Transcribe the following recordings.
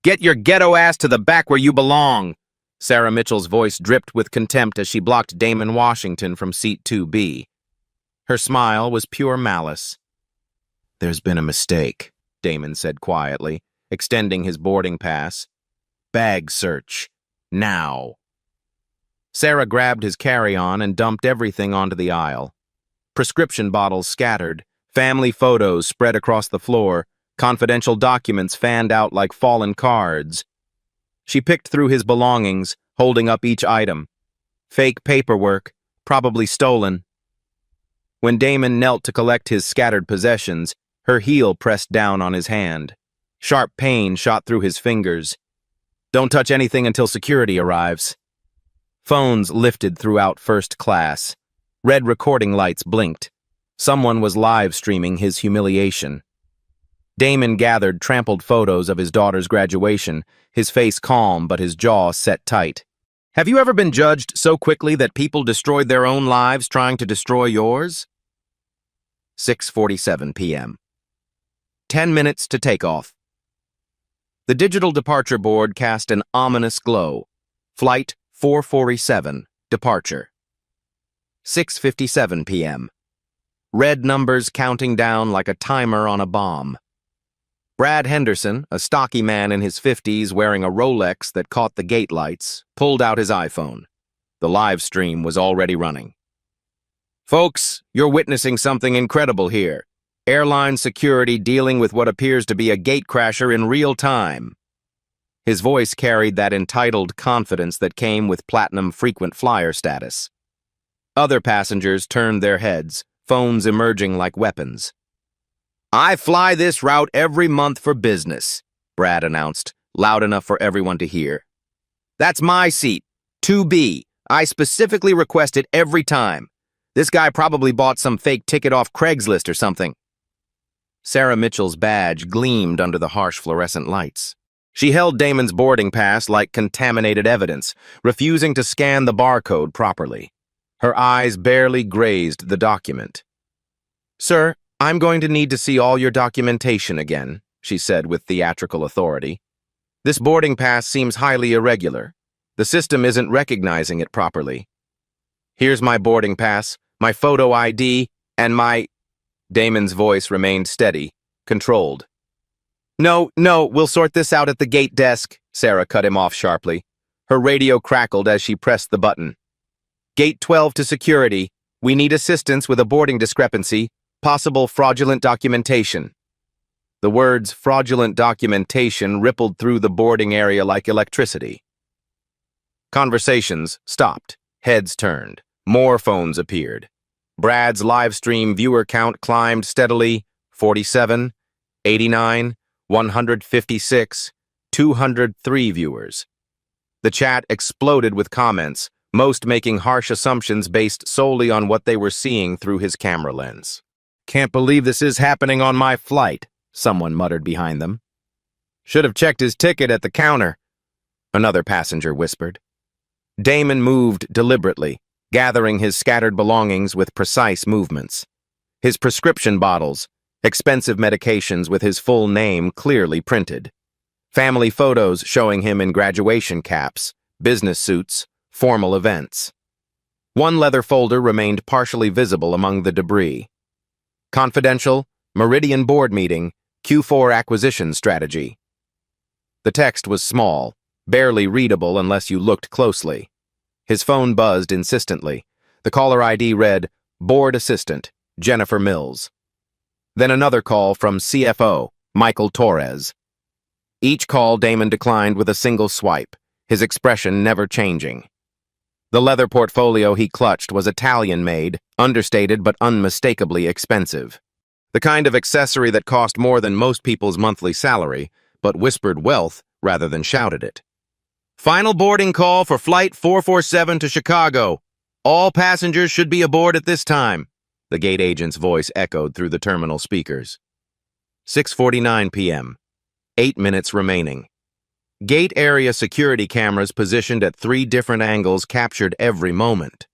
Get your ghetto ass to the back where you belong. Sarah Mitchell's voice dripped with contempt as she blocked Damon Washington from seat 2B. Her smile was pure malice. There's been a mistake, Damon said quietly, extending his boarding pass. Bag search. Now. Sarah grabbed his carry-on and dumped everything onto the aisle. Prescription bottles scattered, family photos spread across the floor, confidential documents fanned out like fallen cards. She picked through his belongings, holding up each item. Fake paperwork, probably stolen. When Damon knelt to collect his scattered possessions, her heel pressed down on his hand. Sharp pain shot through his fingers. Don't touch anything until security arrives. Phones lifted throughout first class. Red recording lights blinked. Someone was live streaming his humiliation. Damon gathered trampled photos of his daughter's graduation, his face calm but his jaw set tight. Have you ever been judged so quickly that people destroyed their own lives trying to destroy yours? 6:47 p.m. 10 minutes to takeoff. The digital departure board cast an ominous glow. Flight 447, departure. 6:57 p.m. Red numbers counting down like a timer on a bomb. Brad Henderson, a stocky man in his 50s wearing a Rolex that caught the gate lights, pulled out his iPhone. The live stream was already running. Folks, you're witnessing something incredible here. Airline security dealing with what appears to be a gatecrasher in real time. His voice carried that entitled confidence that came with platinum frequent flyer status. Other passengers turned their heads, phones emerging like weapons. I fly this route every month for business, Brad announced, loud enough for everyone to hear. That's my seat, 2B. I specifically request it every time. This guy probably bought some fake ticket off Craigslist or something. Sarah Mitchell's badge gleamed under the harsh fluorescent lights. She held Damon's boarding pass like contaminated evidence, refusing to scan the barcode properly. Her eyes barely grazed the document. Sir, I'm going to need to see all your documentation again, she said with theatrical authority. This boarding pass seems highly irregular. The system isn't recognizing it properly. Here's my boarding pass, my photo ID, and my... Damon's voice remained steady, controlled. No, we'll sort this out at the gate desk, Sarah cut him off sharply. Her radio crackled as she pressed the button. Gate 12 to security. We need assistance with a boarding discrepancy, possible fraudulent documentation. The words fraudulent documentation rippled through the boarding area like electricity. Conversations stopped. Heads turned. More phones appeared. Brad's live stream viewer count climbed steadily, 47, 89, 156, 203 viewers. The chat exploded with comments, most making harsh assumptions based solely on what they were seeing through his camera lens. Can't believe this is happening on my flight, someone muttered behind them. Should have checked his ticket at the counter, another passenger whispered. Damon moved deliberately, gathering his scattered belongings with precise movements. His prescription bottles, expensive medications with his full name clearly printed. Family photos showing him in graduation caps, business suits, formal events. One leather folder remained partially visible among the debris. Confidential, Meridian Board Meeting, Q4 Acquisition Strategy. The text was small, barely readable unless you looked closely. His phone buzzed insistently. The caller ID read, Board Assistant, Jennifer Mills. Then another call from CFO, Michael Torres. Each call Damon declined with a single swipe, his expression never changing. The leather portfolio he clutched was Italian-made, understated but unmistakably expensive. The kind of accessory that cost more than most people's monthly salary, but whispered wealth rather than shouted it. Final boarding call for Flight 447 to Chicago. All passengers should be aboard at this time, the gate agent's voice echoed through the terminal speakers. 6:49 p.m. 8 minutes remaining. Gate area security cameras positioned at 3 different angles captured every moment.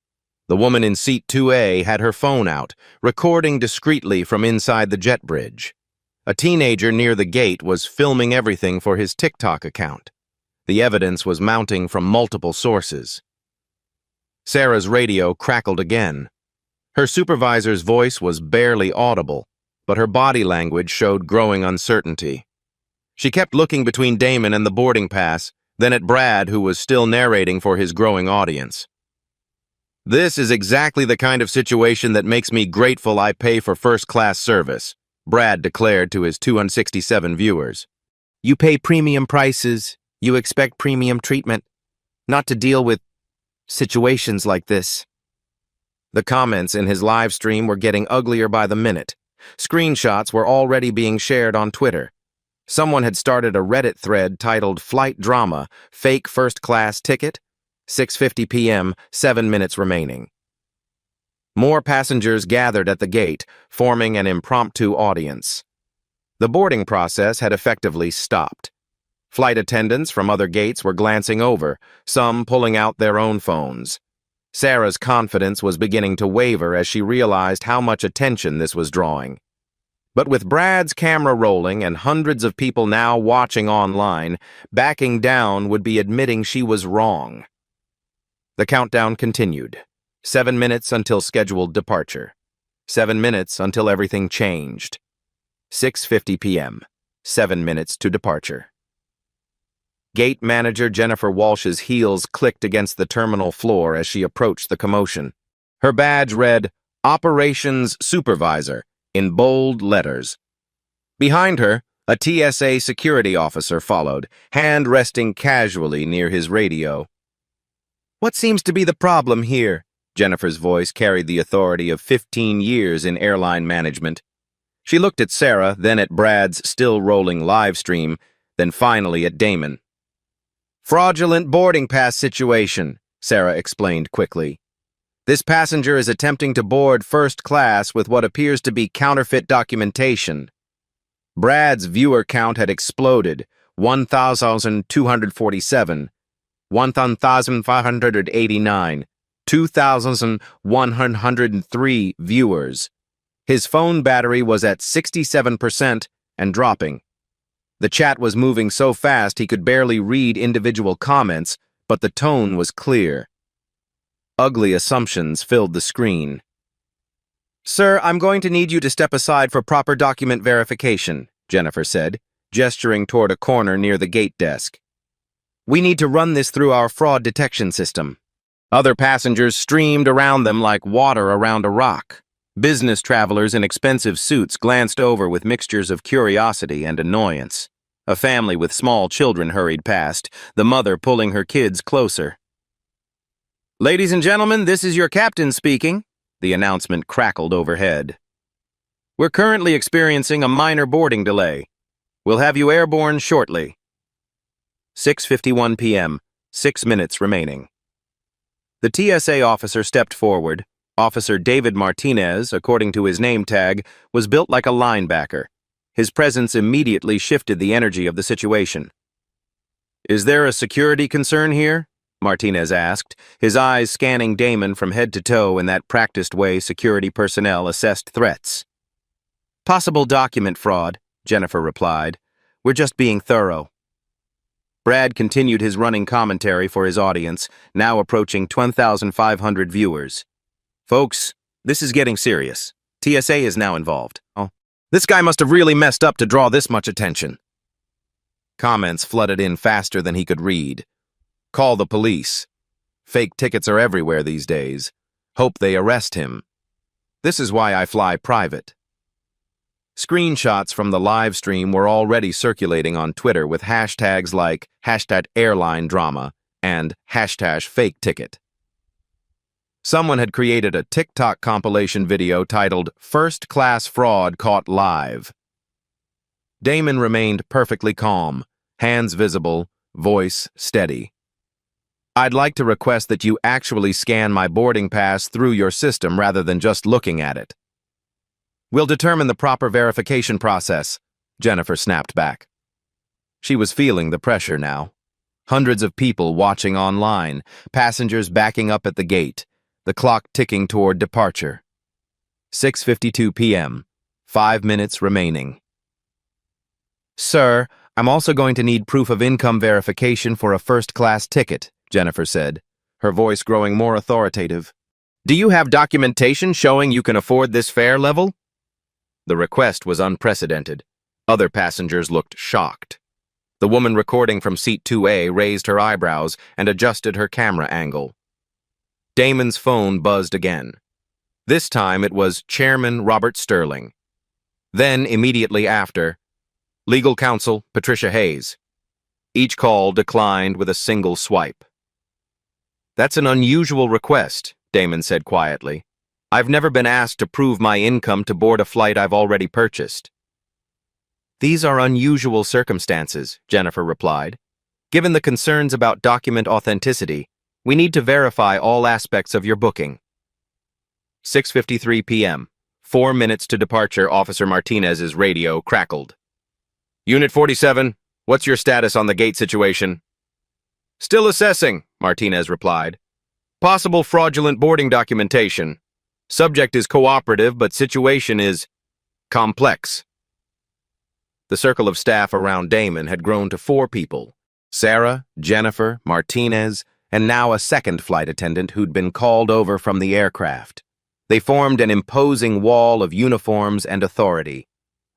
The woman in seat 2A had her phone out, recording discreetly from inside the jet bridge. A teenager near the gate was filming everything for his TikTok account. The evidence was mounting from multiple sources. Sarah's radio crackled again. Her supervisor's voice was barely audible, but her body language showed growing uncertainty. She kept looking between Damon and the boarding pass, then at Brad, who was still narrating for his growing audience. "This is exactly the kind of situation that makes me grateful I pay for first-class service," Brad declared to his 267 viewers. "You pay premium prices, you expect premium treatment, not to deal with situations like this." The comments in his live stream were getting uglier by the minute. Screenshots were already being shared on Twitter. Someone had started a Reddit thread titled "Flight Drama, Fake First Class Ticket, 6:50 p.m., 7 minutes remaining." More passengers gathered at the gate, forming an impromptu audience. The boarding process had effectively stopped. Flight attendants from other gates were glancing over, some pulling out their own phones. Sarah's confidence was beginning to waver as she realized how much attention this was drawing. But with Brad's camera rolling and hundreds of people now watching online, backing down would be admitting she was wrong. The countdown continued. 7 minutes until scheduled departure. 7 minutes until everything changed. 6:50 p.m. 7 minutes to departure. Gate manager Jennifer Walsh's heels clicked against the terminal floor as she approached the commotion. Her badge read, "Operations Supervisor," in bold letters. Behind her, a TSA security officer followed, hand resting casually near his radio. "What seems to be the problem here?" Jennifer's voice carried the authority of 15 years in airline management. She looked at Sarah, then at Brad's still-rolling live stream, then finally at Damon. "Fraudulent boarding pass situation," Sarah explained quickly. "This passenger is attempting to board first class with what appears to be counterfeit documentation." Brad's viewer count had exploded, 1,247, 1,589, 2,103 viewers. His phone battery was at 67% and dropping. The chat was moving so fast he could barely read individual comments, but the tone was clear. Ugly assumptions filled the screen. "Sir, I'm going to need you to step aside for proper document verification," Jennifer said, gesturing toward a corner near the gate desk. "We need to run this through our fraud detection system." Other passengers streamed around them like water around a rock. Business travelers in expensive suits glanced over with mixtures of curiosity and annoyance. A family with small children hurried past, the mother pulling her kids closer. "Ladies and gentlemen, this is your captain speaking," the announcement crackled overhead. "We're currently experiencing a minor boarding delay. We'll have you airborne shortly." 6:51 p.m., 6 minutes remaining. The TSA officer stepped forward. Officer David Martinez, according to his name tag, was built like a linebacker. His presence immediately shifted the energy of the situation. "Is there a security concern here?" Martinez asked, his eyes scanning Damon from head to toe in that practiced way security personnel assessed threats. "Possible document fraud," Jennifer replied. "We're just being thorough." Brad continued his running commentary for his audience, now approaching 20,500 viewers. "Folks, this is getting serious. TSA is now involved. Oh, this guy must have really messed up to draw this much attention." Comments flooded in faster than he could read. "Call the police. Fake tickets are everywhere these days. Hope they arrest him. This is why I fly private." Screenshots from the live stream were already circulating on Twitter with hashtags like #Airline Drama and #FakeTicket. Someone had created a TikTok compilation video titled "First Class Fraud Caught Live." Damon remained perfectly calm, hands visible, voice steady. "I'd like to request that you actually scan my boarding pass through your system rather than just looking at it." "We'll determine the proper verification process," Jennifer snapped back. She was feeling the pressure now. Hundreds of people watching online, passengers backing up at the gate, the clock ticking toward departure. 6:52 p.m., 5 minutes remaining. Sir, I'm also going to need proof of income verification for a first-class ticket, Jennifer said, her voice growing more authoritative. Do you have documentation showing you can afford this fare level? The request was unprecedented. Other passengers looked shocked. The woman recording from seat 2A raised her eyebrows and adjusted her camera angle. Damon's phone buzzed again. This time it was Chairman Robert Sterling. Then, immediately after, Legal Counsel Patricia Hayes. Each call declined with a single swipe. That's an unusual request, Damon said quietly. I've never been asked to prove my income to board a flight I've already purchased. These are unusual circumstances, Jennifer replied. Given the concerns about document authenticity, we need to verify all aspects of your booking. 6:53 p.m. 4 minutes to departure, Officer Martinez's radio crackled. Unit 47, what's your status on the gate situation? Still assessing, Martinez replied. Possible fraudulent boarding documentation. Subject is cooperative, but situation is complex. The circle of staff around Damon had grown to 4 people. Sarah, Jennifer, Martinez, and now a second flight attendant who'd been called over from the aircraft. They formed an imposing wall of uniforms and authority.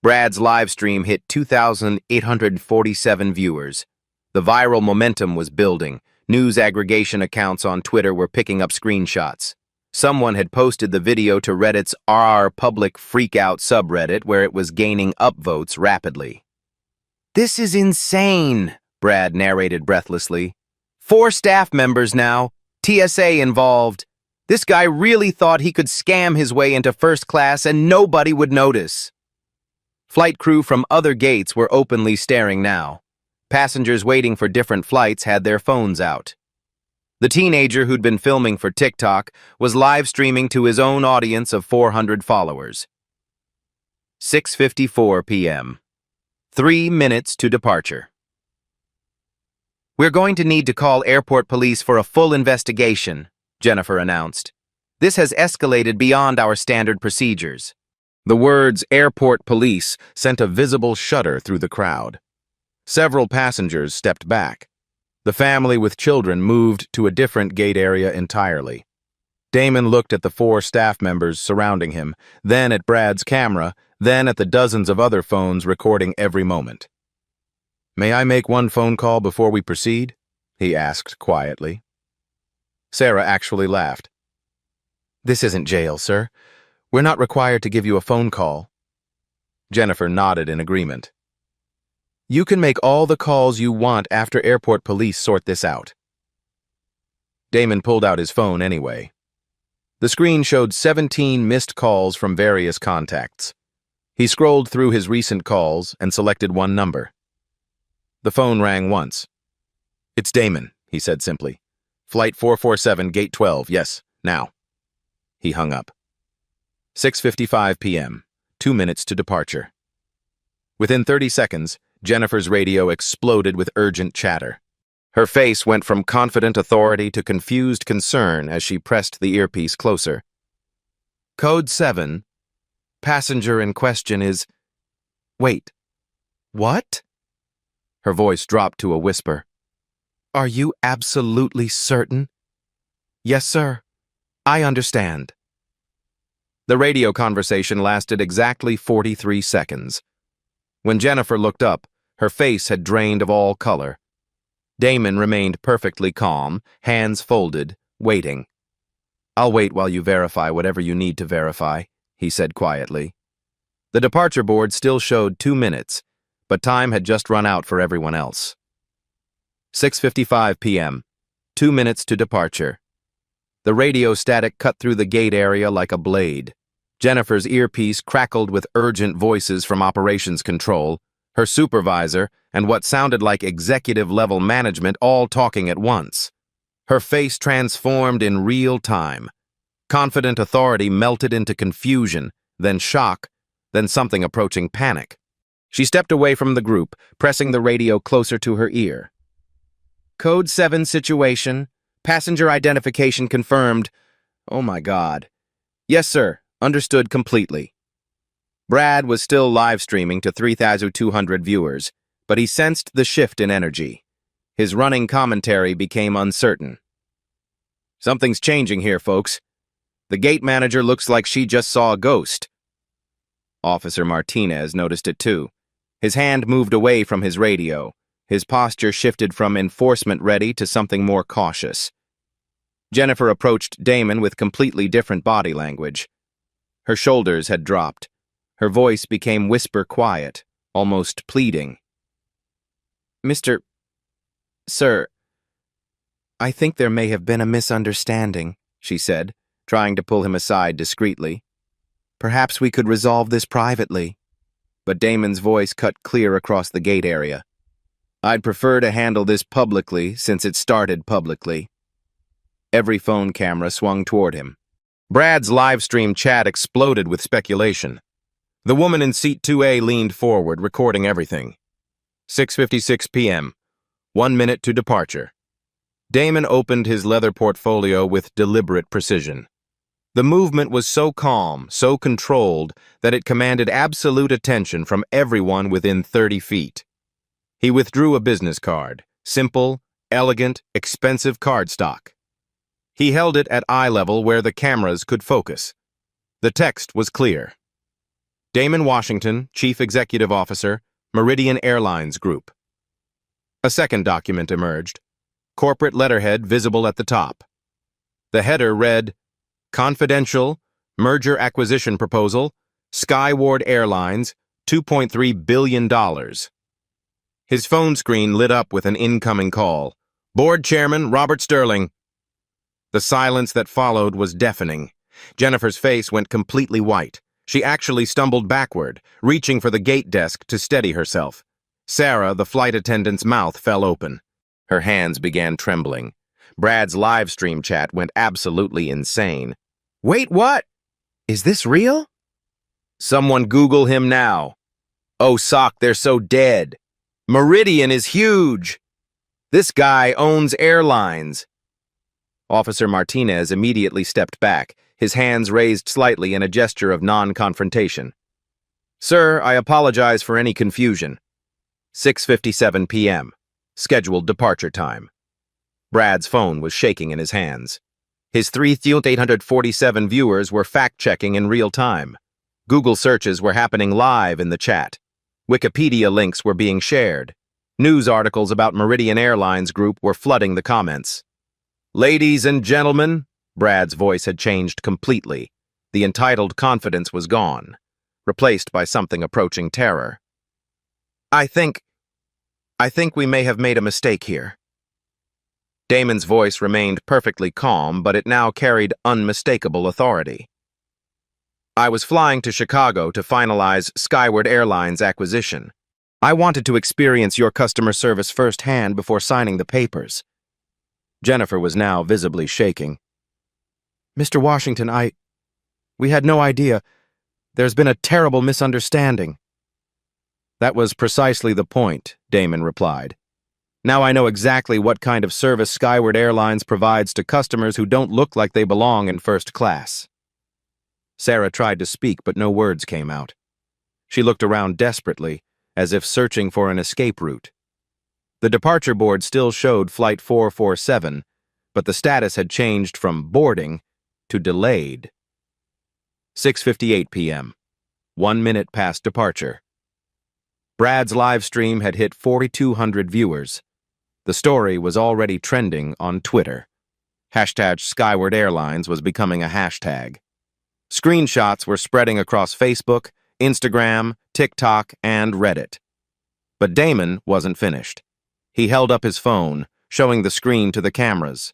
Brad's live stream hit 2,847 viewers. The viral momentum was building. News aggregation accounts on Twitter were picking up screenshots. Someone had posted the video to Reddit's r public freakout subreddit where it was gaining upvotes rapidly. This is insane, Brad narrated breathlessly. 4 staff members now, TSA involved. This guy really thought he could scam his way into first class and nobody would notice. Flight crew from other gates were openly staring now. Passengers waiting for different flights had their phones out. The teenager who'd been filming for TikTok was live streaming to his own audience of 400 followers. 6:54 p.m. 3 minutes to departure. We're going to need to call airport police for a full investigation, Jennifer announced. This has escalated beyond our standard procedures. The words airport police sent a visible shudder through the crowd. Several passengers stepped back. The family with children moved to a different gate area entirely. Damon looked at the 4 staff members surrounding him, then at Brad's camera, then at the dozens of other phones recording every moment. May I make one phone call before we proceed? He asked quietly. Sarah actually laughed. This isn't jail, sir. We're not required to give you a phone call. Jennifer nodded in agreement. You can make all the calls you want after airport police sort this out. Damon pulled out his phone anyway. The screen showed 17 missed calls from various contacts. He scrolled through his recent calls and selected one number. The phone rang once. It's Damon, he said simply. Flight 447, Gate 12, yes, now. He hung up. 6:55 p.m., 2 minutes to departure. Within 30 seconds, Jennifer's radio exploded with urgent chatter. Her face went from confident authority to confused concern as she pressed the earpiece closer. Code 7. Passenger in question is... Wait. What? Her voice dropped to a whisper. Are you absolutely certain? Yes, sir. I understand. The radio conversation lasted exactly 43 seconds. When Jennifer looked up, her face had drained of all color. Damon remained perfectly calm, hands folded, waiting. I'll wait while you verify whatever you need to verify, he said quietly. The departure board still showed 2 minutes, but time had just run out for everyone else. 6:55 p.m., 2 minutes to departure. The radio static cut through the gate area like a blade. Jennifer's earpiece crackled with urgent voices from operations control, her supervisor, and what sounded like executive-level management all talking at once. Her face transformed in real time. Confident authority melted into confusion, then shock, then something approaching panic. She stepped away from the group, pressing the radio closer to her ear. Code 7 situation. Passenger identification confirmed. Oh my God. Yes, sir. Understood completely. Brad was still live streaming to 3,200 viewers, but he sensed the shift in energy. His running commentary became uncertain. "Something's changing here, folks. The gate manager looks like she just saw a ghost." Officer Martinez noticed it too. His hand moved away from his radio. His posture shifted from enforcement ready to something more cautious. Jennifer approached Damon with completely different body language. Her shoulders had dropped. Her voice became whisper quiet, almost pleading. Sir, I think there may have been a misunderstanding," she said, trying to pull him aside discreetly. "Perhaps we could resolve this privately." But Damon's voice cut clear across the gate area. "I'd prefer to handle this publicly since it started publicly." Every phone camera swung toward him. Brad's live stream chat exploded with speculation. The woman in seat 2A leaned forward, recording everything. 6:56 p.m. 1 minute to departure. Damon opened his leather portfolio with deliberate precision. The movement was so calm, so controlled, that it commanded absolute attention from everyone within 30 feet. He withdrew a business card, simple, elegant, expensive cardstock. He held it at eye level where the cameras could focus. The text was clear. Damon Washington, Chief Executive Officer, Meridian Airlines Group. A second document emerged, corporate letterhead visible at the top. The header read, "Confidential, Merger Acquisition Proposal, Skyward Airlines, $2.3 billion. His phone screen lit up with an incoming call. "Board Chairman Robert Sterling." The silence that followed was deafening. Jennifer's face went completely white. She actually stumbled backward, reaching for the gate desk to steady herself. Sarah, the flight attendant's mouth fell open. Her hands began trembling. Brad's live stream chat went absolutely insane. "Wait, what? Is this real? Someone Google him now. Oh, sock, they're so dead. Meridian is huge. This guy owns airlines." Officer Martinez immediately stepped back, his hands raised slightly in a gesture of non-confrontation. "Sir, I apologize for any confusion. 6:57 p.m. Scheduled departure time." Brad's phone was shaking in his hands. His 3,847 viewers were fact-checking in real time. Google searches were happening live in the chat. Wikipedia links were being shared. News articles about Meridian Airlines Group were flooding the comments. "Ladies and gentlemen," Brad's voice had changed completely. The entitled confidence was gone, replaced by something approaching terror. I think we may have made a mistake here." Damon's voice remained perfectly calm, but it now carried unmistakable authority. "I was flying to Chicago to finalize Skyward Airlines' acquisition. I wanted to experience your customer service firsthand before signing the papers." Jennifer was now visibly shaking. "Mr. Washington, we had no idea. There's been a terrible misunderstanding." "That was precisely the point," Damon replied. "Now I know exactly what kind of service Skyward Airlines provides to customers who don't look like they belong in first class." Sarah tried to speak, but no words came out. She looked around desperately, as if searching for an escape route. The departure board still showed Flight 447, but the status had changed from boarding to delayed. 6:58 p.m. 1 minute past departure. Brad's live stream had hit 4,200 viewers. The story was already trending on Twitter. Hashtag Skyward Airlines was becoming a hashtag. Screenshots were spreading across Facebook, Instagram, TikTok, and Reddit. But Damon wasn't finished. He held up his phone, showing the screen to the cameras.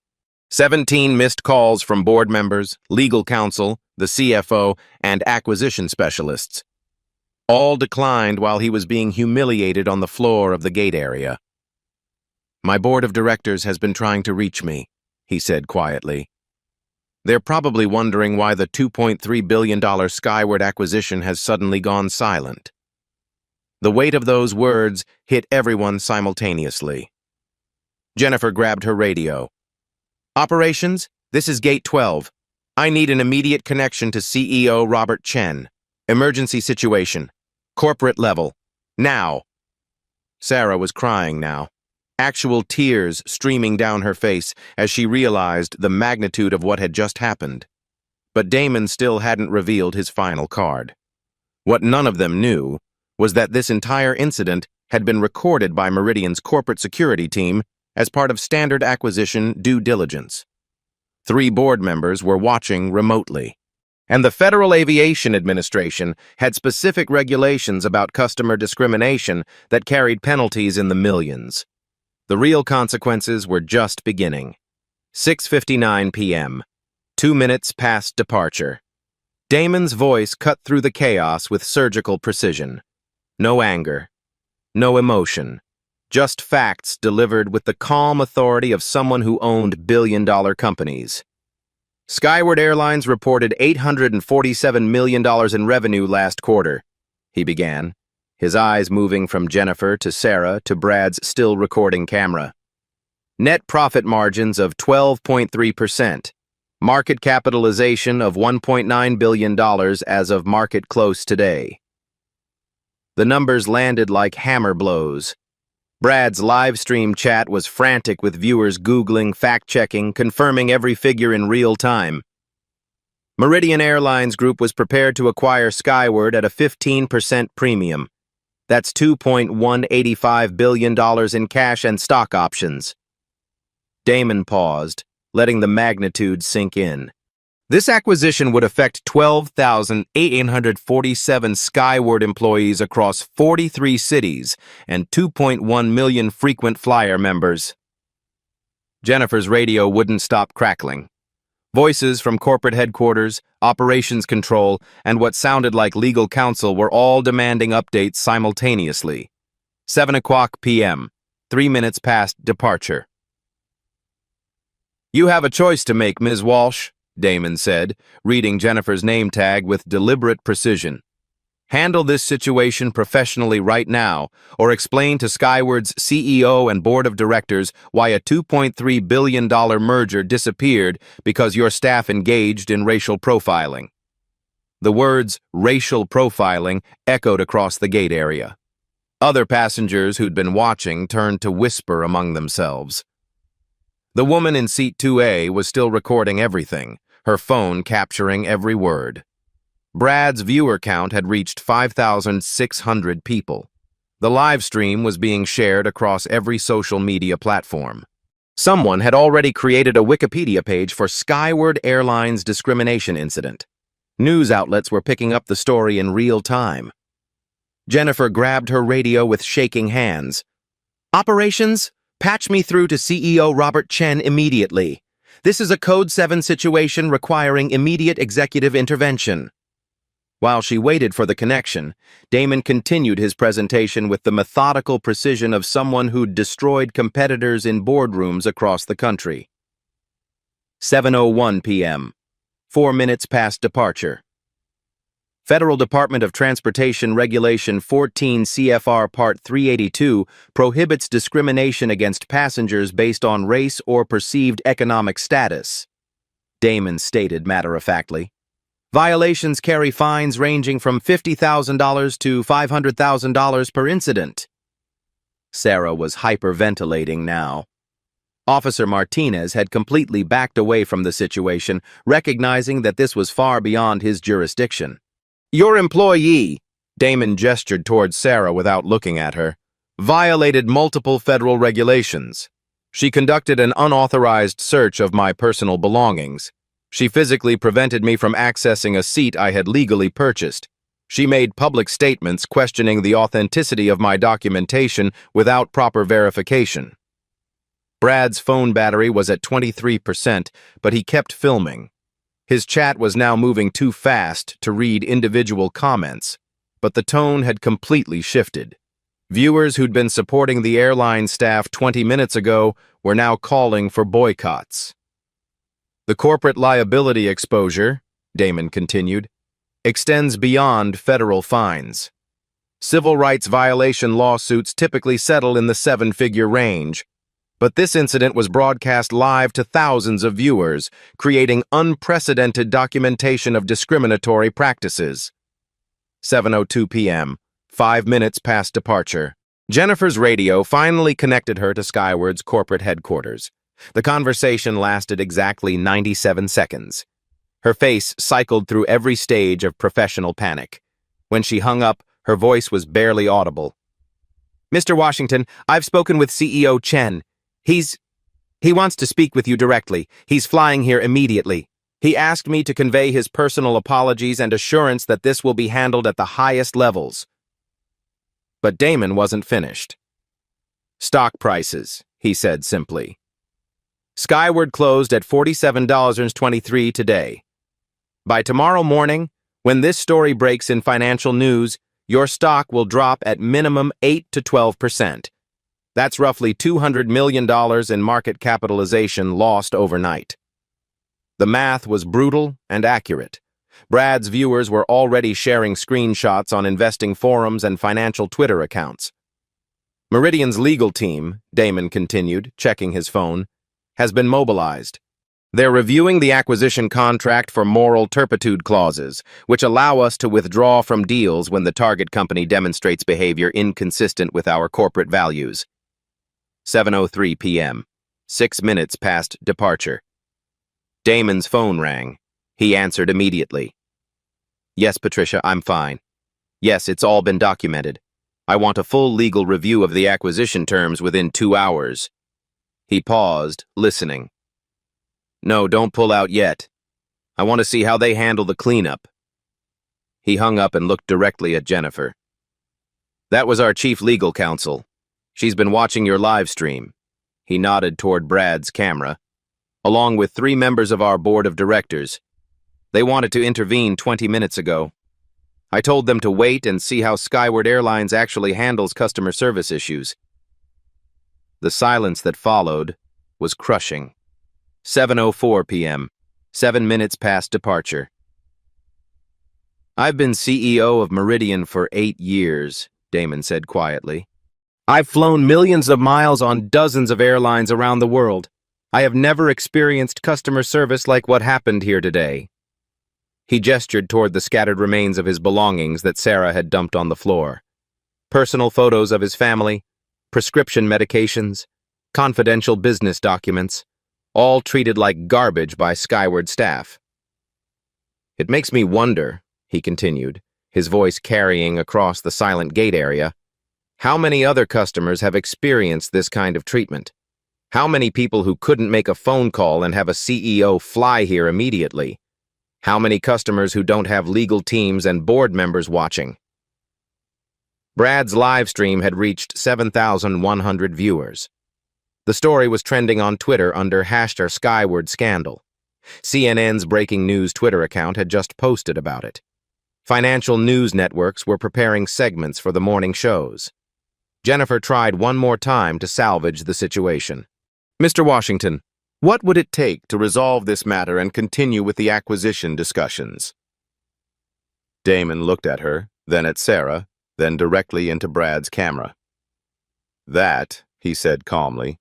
17 missed calls from board members, legal counsel, the CFO, and acquisition specialists. All declined while he was being humiliated on the floor of the gate area. "My board of directors has been trying to reach me," he said quietly. "They're probably wondering why the $2.3 billion Skyward acquisition has suddenly gone silent." The weight of those words hit everyone simultaneously. Jennifer grabbed her radio. "Operations, this is Gate 12. I need an immediate connection to CEO Robert Chen." Emergency situation. Corporate level. Now. Sarah was crying now. Actual tears streaming down her face as she realized the magnitude of what had just happened. But Damon still hadn't revealed his final card. What none of them knew was that this entire incident had been recorded by Meridian's corporate security team as part of standard acquisition due diligence. 3 board members were watching remotely. And the Federal Aviation Administration had specific regulations about customer discrimination that carried penalties in the millions. The real consequences were just beginning. 6:59 p.m. 2 minutes past departure. Damon's voice cut through the chaos with surgical precision. No anger. No emotion. Just facts delivered with the calm authority of someone who owned billion-dollar companies. Skyward Airlines reported $847 million in revenue last quarter, he began, his eyes moving from Jennifer to Sarah to Brad's still recording camera. Net profit margins of 12.3%. Market capitalization of $1.9 billion as of market close today. The numbers landed like hammer blows. Brad's live stream chat was frantic with viewers Googling, fact-checking, confirming every figure in real time. Meridian Airlines Group was prepared to acquire Skyward at a 15% premium. That's $2.185 billion in cash and stock options. Damon paused, letting the magnitude sink in. This acquisition would affect 12,847 Skyward employees across 43 cities and 2.1 million frequent flyer members. Jennifer's radio wouldn't stop crackling. Voices from corporate headquarters, operations control, and what sounded like legal counsel were all demanding updates simultaneously. 7:00 p.m., 3 minutes past departure. "You have a choice to make, Ms. Walsh," Damon said, reading Jennifer's name tag with deliberate precision. "Handle this situation professionally right now, or explain to Skyward's CEO and board of directors why a $2.3 billion merger disappeared because your staff engaged in racial profiling." The words racial profiling echoed across the gate area. Other passengers who'd been watching turned to whisper among themselves. The woman in seat 2A was still recording everything, her phone capturing every word. Brad's viewer count had reached 5,600 people. The live stream was being shared across every social media platform. Someone had already created a Wikipedia page for Skyward Airlines discrimination incident. News outlets were picking up the story in real time. Jennifer grabbed her radio with shaking hands. "Operations? Patch me through to CEO Robert Chen immediately. This is a Code 7 situation requiring immediate executive intervention." While she waited for the connection, Damon continued his presentation with the methodical precision of someone who'd destroyed competitors in boardrooms across the country. 7:01 p.m., 4 minutes past departure. Federal Department of Transportation Regulation 14 CFR Part 382 prohibits discrimination against passengers based on race or perceived economic status, Damon stated matter-of-factly. Violations carry fines ranging from $50,000 to $500,000 per incident. Sarah was hyperventilating now. Officer Martinez had completely backed away from the situation, recognizing that this was far beyond his jurisdiction. "Your employee," Damon gestured towards Sarah without looking at her, "violated multiple federal regulations. She conducted an unauthorized search of my personal belongings. She physically prevented me from accessing a seat I had legally purchased. She made public statements questioning the authenticity of my documentation without proper verification." Brad's phone battery was at 23%, but he kept filming. His chat was now moving too fast to read individual comments, but the tone had completely shifted. Viewers who'd been supporting the airline staff 20 minutes ago were now calling for boycotts. "The corporate liability exposure," Damon continued, "extends beyond federal fines. Civil rights violation lawsuits typically settle in the 7-figure range, but this incident was broadcast live to thousands of viewers, creating unprecedented documentation of discriminatory practices. 7:02 p.m., 5 minutes past departure. Jennifer's radio finally connected her to Skyward's corporate headquarters. The conversation lasted exactly 97 seconds. Her face cycled through every stage of professional panic. When she hung up, her voice was barely audible. "Mr. Washington, I've spoken with CEO Chen. He wants to speak with you directly. He's flying here immediately. He asked me to convey his personal apologies and assurance that this will be handled at the highest levels." But Damon wasn't finished. "Stock prices," he said simply. "Skyward closed at $47.23 today. By tomorrow morning, when this story breaks in financial news, your stock will drop at minimum 8 to 12%. That's roughly $200 million in market capitalization lost overnight." The math was brutal and accurate. Brad's viewers were already sharing screenshots on investing forums and financial Twitter accounts. "Meridian's legal team," Damon continued, checking his phone, "has been mobilized. They're reviewing the acquisition contract for moral turpitude clauses, which allow us to withdraw from deals when the target company demonstrates behavior inconsistent with our corporate values." 7:03 p.m., 6 minutes past departure. Damon's phone rang. He answered immediately. "Yes, Patricia, I'm fine. Yes, it's all been documented. I want a full legal review of the acquisition terms within 2 hours." He paused, listening. "No, don't pull out yet. I want to see how they handle the cleanup." He hung up and looked directly at Jennifer. "That was our chief legal counsel. She's been watching your live stream." He nodded toward Brad's camera. "Along with 3 members of our board of directors. They wanted to intervene 20 minutes ago. I told them to wait and see how Skyward Airlines actually handles customer service issues." The silence that followed was crushing. 7:04 p.m., 7 minutes past departure. "I've been CEO of Meridian for 8 years, Damon said quietly. "I've flown millions of miles on dozens of airlines around the world. I have never experienced customer service like what happened here today." He gestured toward the scattered remains of his belongings that Sarah had dumped on the floor. Personal photos of his family, prescription medications, confidential business documents, all treated like garbage by Skyward staff. "It makes me wonder," he continued, his voice carrying across the silent gate area, "how many other customers have experienced this kind of treatment? How many people who couldn't make a phone call and have a CEO fly here immediately? How many customers who don't have legal teams and board members watching?" Brad's live stream had reached 7,100 viewers. The story was trending on Twitter under #SkywardScandal. CNN's breaking news Twitter account had just posted about it. Financial news networks were preparing segments for the morning shows. Jennifer tried one more time to salvage the situation. "Mr. Washington, what would it take to resolve this matter and continue with the acquisition discussions?" Damon looked at her, then at Sarah, then directly into Brad's camera. "That," he said calmly,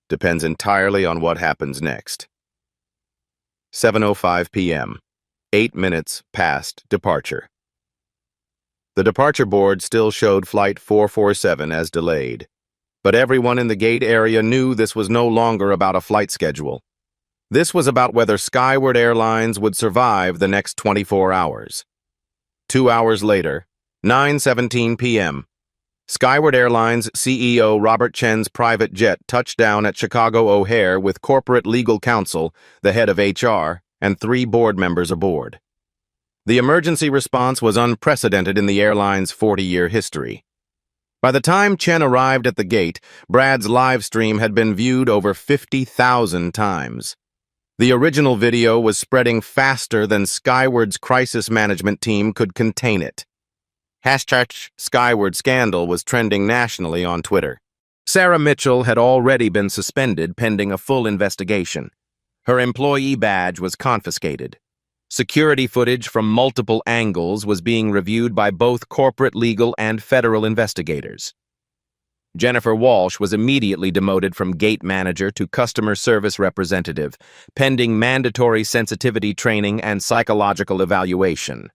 "depends entirely on what happens next." 7:05 p.m., 8 minutes past departure. The departure board still showed Flight 447 as delayed, but everyone in the gate area knew this was no longer about a flight schedule. This was about whether Skyward Airlines would survive the next 24 hours. 2 hours later, 9:17 p.m., Skyward Airlines CEO Robert Chen's private jet touched down at Chicago O'Hare with corporate legal counsel, the head of HR, and 3 board members aboard. The emergency response was unprecedented in the airline's 40-year history. By the time Chen arrived at the gate, Brad's live stream had been viewed over 50,000 times. The original video was spreading faster than Skyward's crisis management team could contain it. #SkywardScandal was trending nationally on Twitter. Sarah Mitchell had already been suspended pending a full investigation. Her employee badge was confiscated. Security footage from multiple angles was being reviewed by both corporate legal and federal investigators. Jennifer Walsh was immediately demoted from gate manager to customer service representative, pending mandatory sensitivity training and psychological evaluation.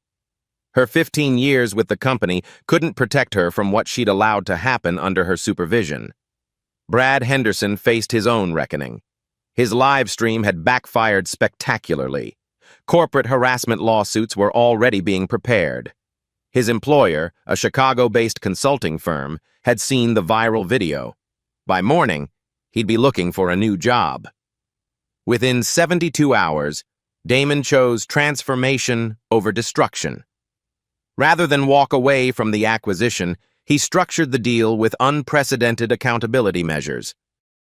Her 15 years with the company couldn't protect her from what she'd allowed to happen under her supervision. Brad Henderson faced his own reckoning. His live stream had backfired spectacularly. Corporate harassment lawsuits were already being prepared. His employer, a Chicago-based consulting firm, had seen the viral video. By morning, he'd be looking for a new job. Within 72 hours, Damon chose transformation over destruction. Rather than walk away from the acquisition, he structured the deal with unprecedented accountability measures.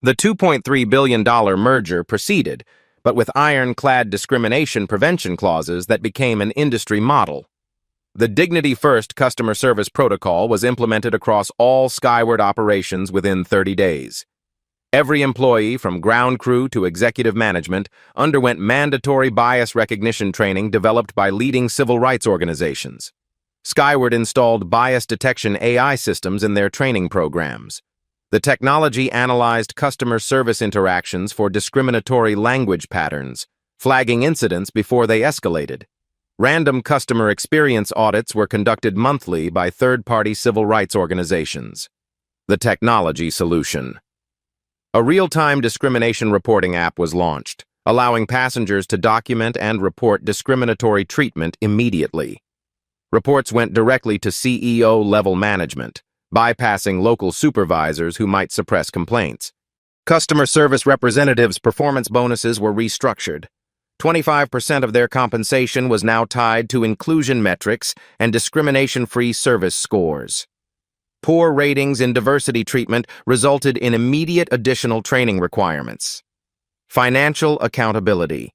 The $2.3 billion merger proceeded, but with ironclad discrimination prevention clauses that became an industry model. The Dignity First customer service protocol was implemented across all Skyward operations within 30 days. Every employee, from ground crew to executive management, underwent mandatory bias recognition training developed by leading civil rights organizations. Skyward installed bias detection AI systems in their training programs. The technology analyzed customer service interactions for discriminatory language patterns, flagging incidents before they escalated. Random customer experience audits were conducted monthly by third-party civil rights organizations. The technology solution. A real-time discrimination reporting app was launched, allowing passengers to document and report discriminatory treatment immediately. Reports went directly to CEO-level management, bypassing local supervisors who might suppress complaints. Customer service representatives' performance bonuses were restructured. 25% of their compensation was now tied to inclusion metrics and discrimination-free service scores. Poor ratings in diversity treatment resulted in immediate additional training requirements. Financial accountability.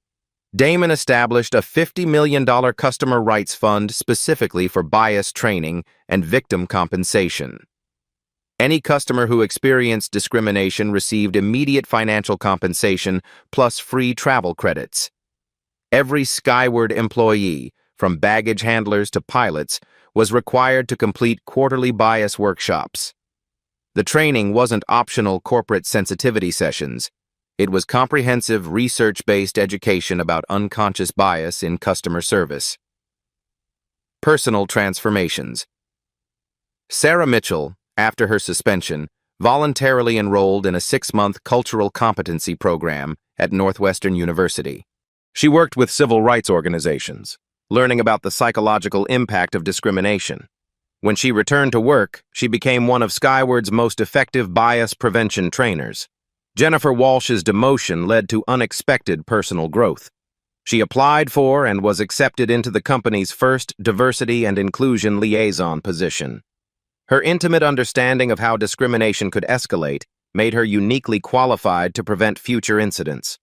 Damon established a $50 million customer rights fund specifically for bias training and victim compensation. Any customer who experienced discrimination received immediate financial compensation plus free travel credits. Every Skyward employee, from baggage handlers to pilots, was required to complete quarterly bias workshops. The training wasn't optional corporate sensitivity sessions. It was comprehensive research-based education about unconscious bias in customer service. Personal transformations. Sarah Mitchell, after her suspension, voluntarily enrolled in a 6-month cultural competency program at Northwestern University. She worked with civil rights organizations, learning about the psychological impact of discrimination. When she returned to work, she became one of Skyward's most effective bias prevention trainers. Jennifer Walsh's demotion led to unexpected personal growth. She applied for and was accepted into the company's first diversity and inclusion liaison position. Her intimate understanding of how discrimination could escalate made her uniquely qualified to prevent future incidents.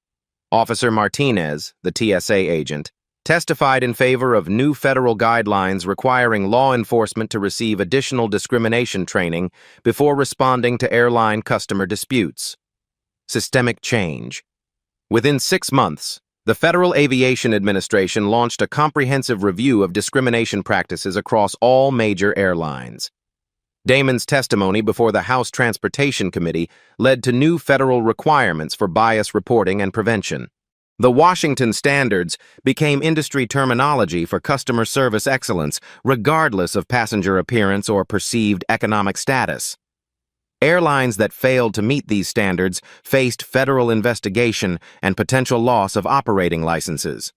Officer Martinez, the TSA agent, testified in favor of new federal guidelines requiring law enforcement to receive additional discrimination training before responding to airline customer disputes. Systemic change. Within 6 months, the Federal Aviation Administration launched a comprehensive review of discrimination practices across all major airlines. Damon's testimony before the House Transportation Committee led to new federal requirements for bias reporting and prevention. The Washington Standards became industry terminology for customer service excellence, regardless of passenger appearance or perceived economic status. Airlines that failed to meet these standards faced federal investigation and potential loss of operating licenses.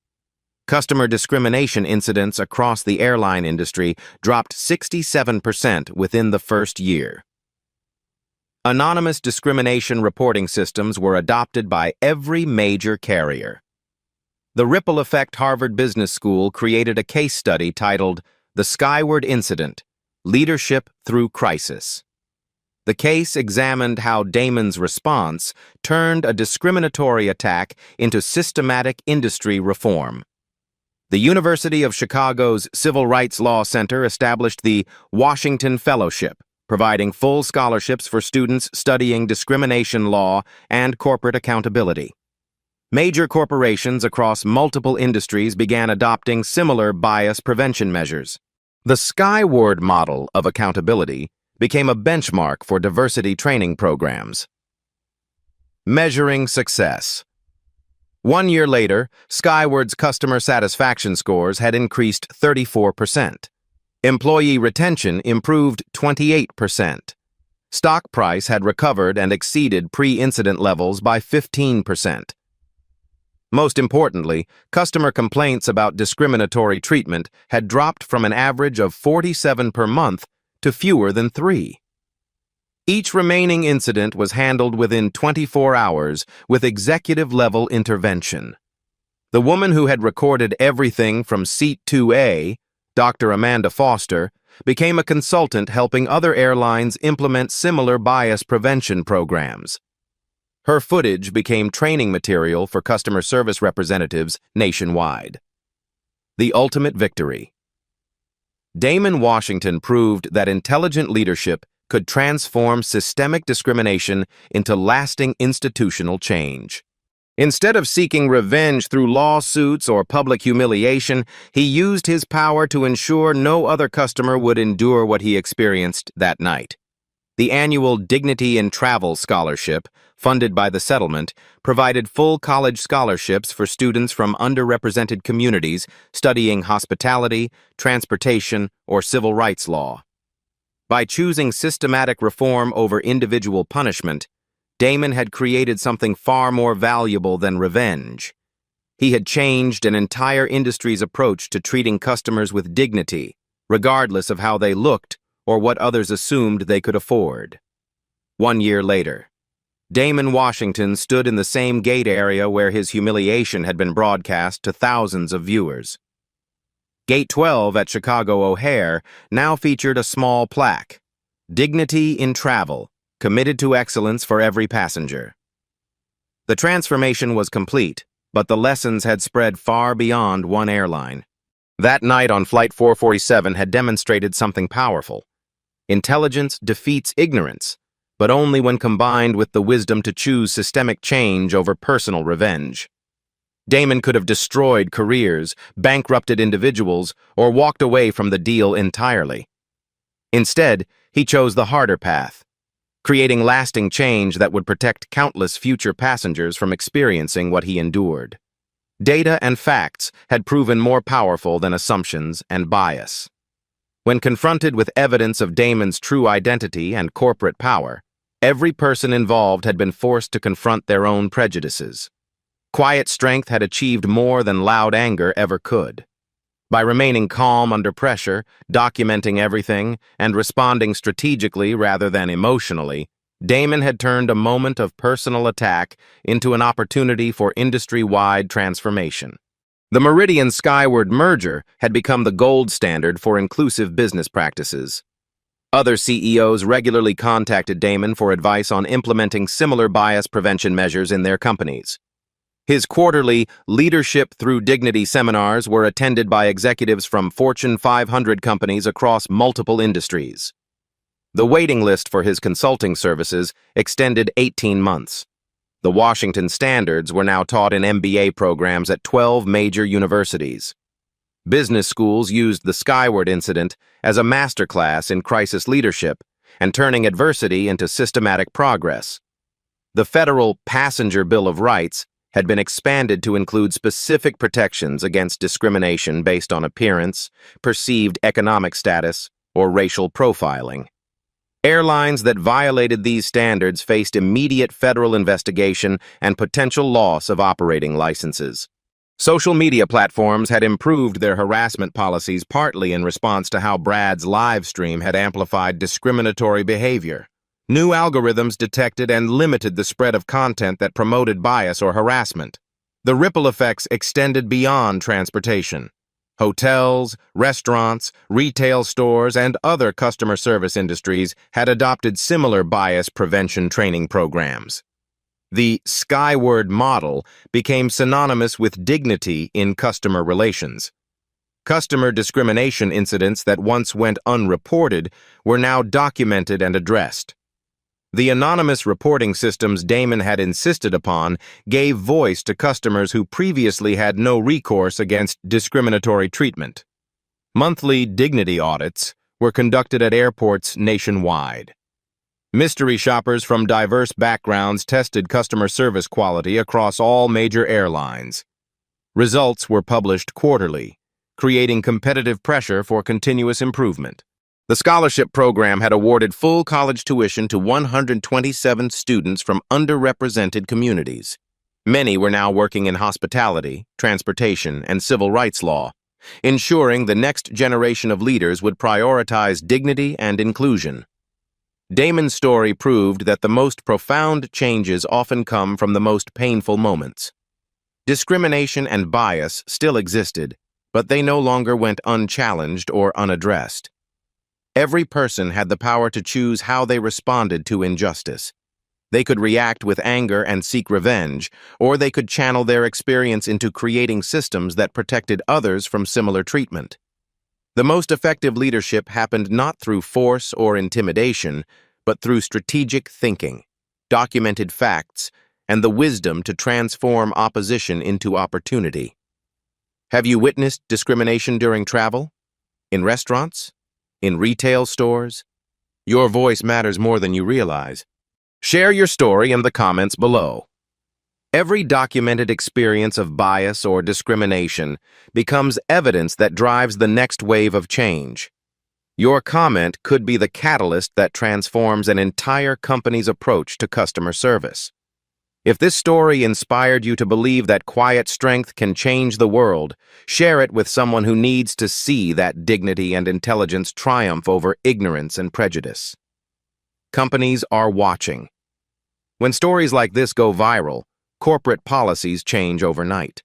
Customer discrimination incidents across the airline industry dropped 67% within the first year. Anonymous discrimination reporting systems were adopted by every major carrier. The Ripple Effect Harvard Business School created a case study titled The Skyward Incident: Leadership Through Crisis. The case examined how Damon's response turned a discriminatory attack into systematic industry reform. The University of Chicago's Civil Rights Law Center established the Washington Fellowship, providing full scholarships for students studying discrimination law and corporate accountability. Major corporations across multiple industries began adopting similar bias prevention measures. The Skyward model of accountability became a benchmark for diversity training programs. Measuring success. 1 year later, Skyward's customer satisfaction scores had increased 34%. Employee retention improved 28%. Stock price had recovered and exceeded pre-incident levels by 15%. Most importantly, customer complaints about discriminatory treatment had dropped from an average of 47 per month to fewer than 3. Each remaining incident was handled within 24 hours with executive-level intervention. The woman who had recorded everything from Seat 2A, Dr. Amanda Foster, became a consultant helping other airlines implement similar bias prevention programs. Her footage became training material for customer service representatives nationwide. The ultimate victory. Damon Washington proved that intelligent leadership could transform systemic discrimination into lasting institutional change. Instead of seeking revenge through lawsuits or public humiliation, he used his power to ensure no other customer would endure what he experienced that night. The annual Dignity in Travel Scholarship, funded by the settlement, provided full college scholarships for students from underrepresented communities studying hospitality, transportation, or civil rights law. By choosing systematic reform over individual punishment, Damon had created something far more valuable than revenge. He had changed an entire industry's approach to treating customers with dignity, regardless of how they looked or what others assumed they could afford. 1 year later, Damon Washington stood in the same gate area where his humiliation had been broadcast to thousands of viewers. Gate 12 at Chicago O'Hare now featured a small plaque, "Dignity in Travel, committed to excellence for every passenger." The transformation was complete, but the lessons had spread far beyond one airline. That night on Flight 447 had demonstrated something powerful. Intelligence defeats ignorance, but only when combined with the wisdom to choose systemic change over personal revenge. Damon could have destroyed careers, bankrupted individuals, or walked away from the deal entirely. Instead, he chose the harder path, creating lasting change that would protect countless future passengers from experiencing what he endured. Data and facts had proven more powerful than assumptions and bias. When confronted with evidence of Damon's true identity and corporate power, every person involved had been forced to confront their own prejudices. Quiet strength had achieved more than loud anger ever could. By remaining calm under pressure, documenting everything, and responding strategically rather than emotionally, Damon had turned a moment of personal attack into an opportunity for industry-wide transformation. The Meridian Skyward merger had become the gold standard for inclusive business practices. Other CEOs regularly contacted Damon for advice on implementing similar bias prevention measures in their companies. His quarterly Leadership Through Dignity seminars were attended by executives from Fortune 500 companies across multiple industries. The waiting list for his consulting services extended 18 months. The Washington standards were now taught in MBA programs at 12 major universities. Business schools used the Skyward incident as a masterclass in crisis leadership and turning adversity into systematic progress. The federal Passenger Bill of Rights had been expanded to include specific protections against discrimination based on appearance, perceived economic status, or racial profiling. Airlines that violated these standards faced immediate federal investigation and potential loss of operating licenses. Social media platforms had improved their harassment policies partly in response to how Brad's live stream had amplified discriminatory behavior. New algorithms detected and limited the spread of content that promoted bias or harassment. The ripple effects extended beyond transportation. Hotels, restaurants, retail stores, and other customer service industries had adopted similar bias prevention training programs. The Skyward model became synonymous with dignity in customer relations. Customer discrimination incidents that once went unreported were now documented and addressed. The anonymous reporting systems Damon had insisted upon gave voice to customers who previously had no recourse against discriminatory treatment. Monthly dignity audits were conducted at airports nationwide. Mystery shoppers from diverse backgrounds tested customer service quality across all major airlines. Results were published quarterly, creating competitive pressure for continuous improvement. The scholarship program had awarded full college tuition to 127 students from underrepresented communities. Many were now working in hospitality, transportation, and civil rights law, ensuring the next generation of leaders would prioritize dignity and inclusion. Damon's story proved that the most profound changes often come from the most painful moments. Discrimination and bias still existed, but they no longer went unchallenged or unaddressed. Every person had the power to choose how they responded to injustice. They could react with anger and seek revenge, or they could channel their experience into creating systems that protected others from similar treatment. The most effective leadership happened not through force or intimidation, but through strategic thinking, documented facts, and the wisdom to transform opposition into opportunity. Have you witnessed discrimination during travel? In restaurants? In retail stores? Your voice matters more than you realize. Share your story in the comments below. Every documented experience of bias or discrimination becomes evidence that drives the next wave of change. Your comment could be the catalyst that transforms an entire company's approach to customer service. If this story inspired you to believe that quiet strength can change the world, share it with someone who needs to see that dignity and intelligence triumph over ignorance and prejudice. Companies are watching. When stories like this go viral, corporate policies change overnight.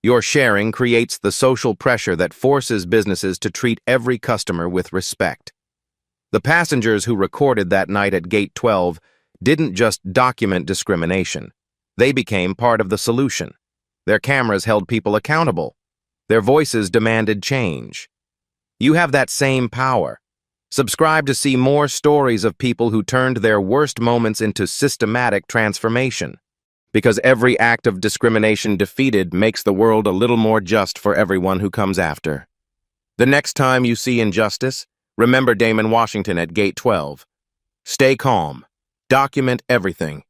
Your sharing creates the social pressure that forces businesses to treat every customer with respect. The passengers who recorded that night at Gate 12 didn't just document discrimination. They became part of the solution. Their cameras held people accountable. Their voices demanded change. You have that same power. Subscribe to see more stories of people who turned their worst moments into systematic transformation. Because every act of discrimination defeated makes the world a little more just for everyone who comes after. The next time you see injustice, remember Damon Washington at Gate 12. Stay calm. Document everything.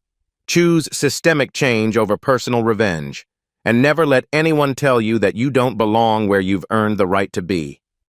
Choose systemic change over personal revenge. And never let anyone tell you that you don't belong where you've earned the right to be.